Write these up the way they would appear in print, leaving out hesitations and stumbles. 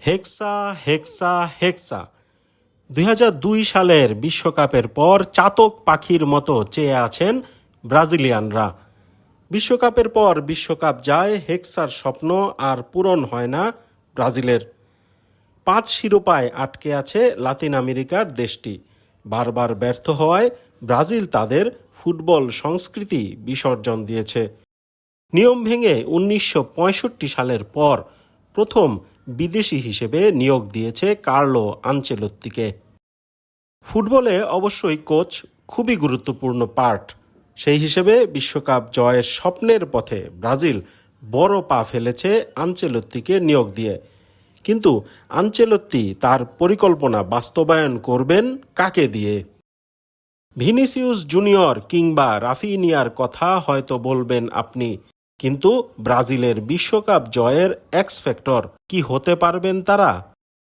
হেক্সা হেক্সা হেক্সা ২০০২ সালের বিশ্বকাপের পর চাতক পাখির মতো চেয়ে আছেন ব্রাজিলিয়ানরা। বিশ্বকাপের পর বিশ্বকাপ যায়, হেক্সার স্বপ্ন আর পূরণ হয় না ব্রাজিলের। ৫ শিরোপায় আটকে আছে লাতিন আমেরিকার দেশটি। বারবার ব্যর্থ হওয়ায় ব্রাজিল তাদের ফুটবল সংস্কৃতি বিসর্জন দিয়েছে। নিয়ম ভেঙে ১৯৬৫ সালের পর প্রথম বিদেশি হিসেবে নিয়োগ দিয়েছে কার্লো আনচেলত্তিকে। ফুটবলে অবশ্যই কোচ খুবই গুরুত্বপূর্ণ পার্ট। সেই হিসেবে বিশ্বকাপ জয়ের স্বপ্নের পথে ব্রাজিল বড় পা ফেলেছে আনচেলত্তিকে নিয়োগ দিয়ে। কিন্তু আনচেলত্তি তার পরিকল্পনা বাস্তবায়ন করবেন কাকে দিয়ে? ভিনিসিয়াস জুনিয়র কিংবা রাফিনিয়ার কথা হয়তো বলবেন আপনি, কিন্তু ব্রাজিলের বিশ্বকাপ জয়ের এক্স ফ্যাক্টর কি হতে পারবেন তারা?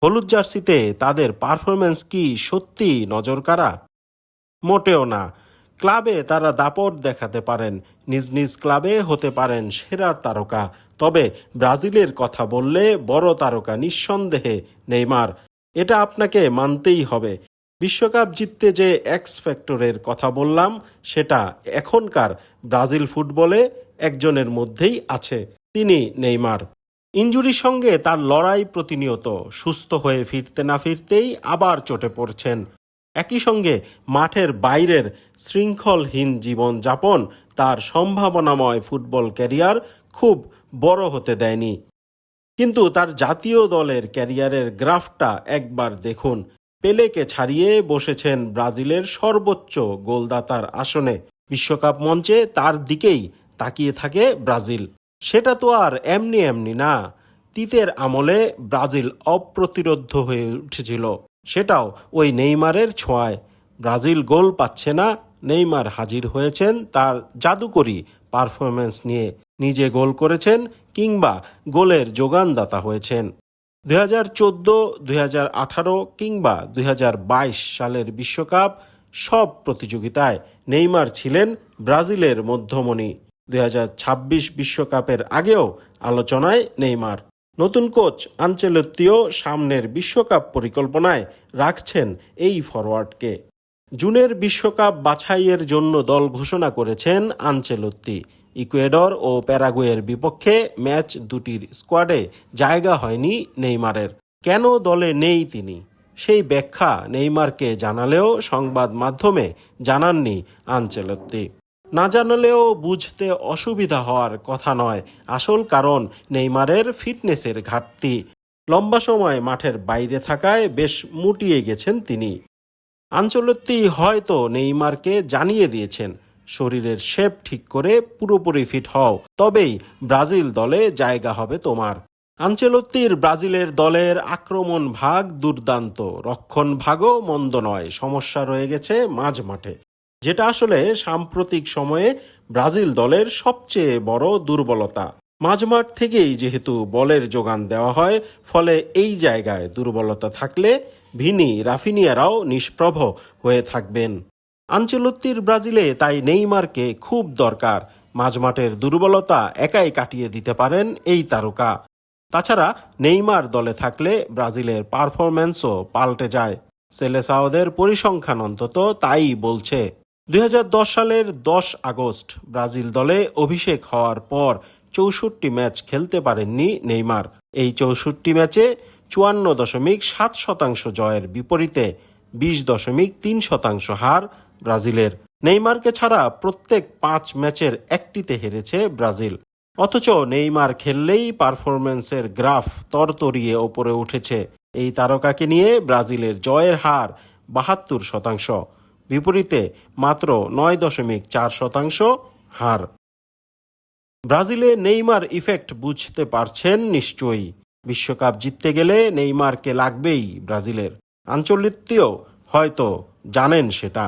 হলুদ জার্সিতে তাদের পারফরম্যান্স কি সত্যি নজরকাড়া? মোটেও না। ক্লাবে তারা দাপট দেখাতে পারেন, নিজ নিজ ক্লাবে হতে পারেন সেরা তারকা, তবে ব্রাজিলের কথা বললে বড় তারকা নিঃসন্দেহে নেইমার। এটা আপনাকে মানতেই হবে। বিশ্বকাপ জিততে যে এক্স ফ্যাক্টরের কথা বললাম, সেটা এখনকার ব্রাজিল ফুটবলে একজনের মধ্যেই আছে, তিনি নেইমার। ইনজুরির সঙ্গে তার লড়াই প্রতিনিয়ত, সুস্থ হয়ে ফিরতে না ফিরতেই আবার চটে পড়ছেন। একই সঙ্গে মাঠের বাইরের শৃঙ্খলহীন জীবনযাপন তার সম্ভাবনাময় ফুটবল ক্যারিয়ার খুব বড় হতে দেয়নি। কিন্তু তার জাতীয় দলের ক্যারিয়ারের গ্রাফটা একবার দেখুন। পেলেকে ছাড়িয়ে বসেছেন ব্রাজিলের সর্বোচ্চ গোলদাতার আসনে। বিশ্বকাপ মঞ্চে তার দিকেই তাকিয়ে থাকে ব্রাজিল। সেটা তো আর এমনি এমনি না। তিতের আমলে ব্রাজিল অপ্রতিরোধ্য হয়ে উঠেছিল, সেটাও ওই নেইমারের ছোঁয়ায়। ব্রাজিল গোল পাচ্ছে না, নেইমার হাজির হয়েছেন তার জাদুকরী পারফরম্যান্স নিয়ে। নিজে গোল করেছেন কিংবা গোলের যোগানদাতা হয়েছেন। ২০১৪, ২০১৮ কিংবা ২০২২ সালের বিশ্বকাপ সব প্রতিযোগিতায় নেইমার ছিলেন ব্রাজিলের মধ্যমণি। ২০২৬ বিশ্বকাপের আগেও আলোচনায় নেইমার। নতুন কোচ আনচেলত্তিও সামনের বিশ্বকাপ পরিকল্পনায় রাখছেন এই ফরোয়ার্ডকে। জুনের বিশ্বকাপ বাছাইয়ের জন্য দল ঘোষণা করেছেন আনচেলত্তি। ইকুয়েডর ও প্যারাগুয়ের বিপক্ষে ম্যাচ দুটির স্কোয়াডে জায়গা হয়নি নেইমারের। কেন দলে নেই তিনি, সেই ব্যাখ্যা নেইমারকে জানালেও সংবাদ মাধ্যমে জানাননি আনচেলত্তি। না জানালেও বুঝতে অসুবিধা হওয়ার কথা নয়। আসল কারণ নেইমারের ফিটনেসের ঘাটতি। লম্বা সময় মাঠের বাইরে থাকায় বেশ মুটিয়ে গেছেন তিনি। আনচেলত্তি হয়তো নেইমারকে জানিয়ে দিয়েছেন, শরীরের শেপ ঠিক করে পুরোপুরি ফিট হও, তবেই ব্রাজিল দলে জায়গা হবে তোমার। আনচেলত্তির ব্রাজিলের দলের আক্রমণ ভাগ দুর্দান্ত, রক্ষণ ভাগও মন্দ নয়। সমস্যা রয়ে গেছে মাঝ মাঠে, যেটা আসলে সাম্প্রতিক সময়ে ব্রাজিল দলের সবচেয়ে বড় দুর্বলতা। মাঝমাঠ থেকেই যেহেতু বলের যোগান দেওয়া হয়, ফলে এই জায়গায় দুর্বলতা থাকলে ভিনি, রাফিনিয়ারাও নিষ্প্রভ হয়ে থাকবেন। আনচেলত্তির ব্রাজিলে তাই নেইমারকে খুব দরকার। মাঝমাঠের দুর্বলতা একাই কাটিয়ে দিতে পারেন এই তারকা। তাছাড়া নেইমার দলে থাকলে ব্রাজিলের পারফরম্যান্সও পাল্টে যায়। সেলেসাওদের পরিসংখ্যান অন্তত তাই বলছে। ২০১০ সালের ১০ আগস্ট ব্রাজিল দলে অভিষেক হওয়ার পর ৬৪ ম্যাচ খেলতে পারেননি নেইমার। এই ৬৪ ম্যাচে ৫৪.৭% জয়ের বিপরীতে ২০.৩% হার ব্রাজিলের। নেইমারকে ছাড়া প্রত্যেক ৫ ম্যাচের একটিতে হেরেছে ব্রাজিল। অথচ নেইমার খেললেই পারফরম্যান্সের গ্রাফ তরতরিয়ে ওপরে উঠেছে। এই তারকাকে নিয়ে ব্রাজিলের জয়ের হার ৭২%, বিপরীতে মাত্র ৯.৪% হার। ব্রাজিলে নেইমার ইফেক্ট বুঝতে পারছেন নিশ্চয়ই। বিশ্বকাপ জিততে গেলে নেইমারকে লাগবেই ব্রাজিলের। আনচেলত্তিও হয়তো জানেন সেটা।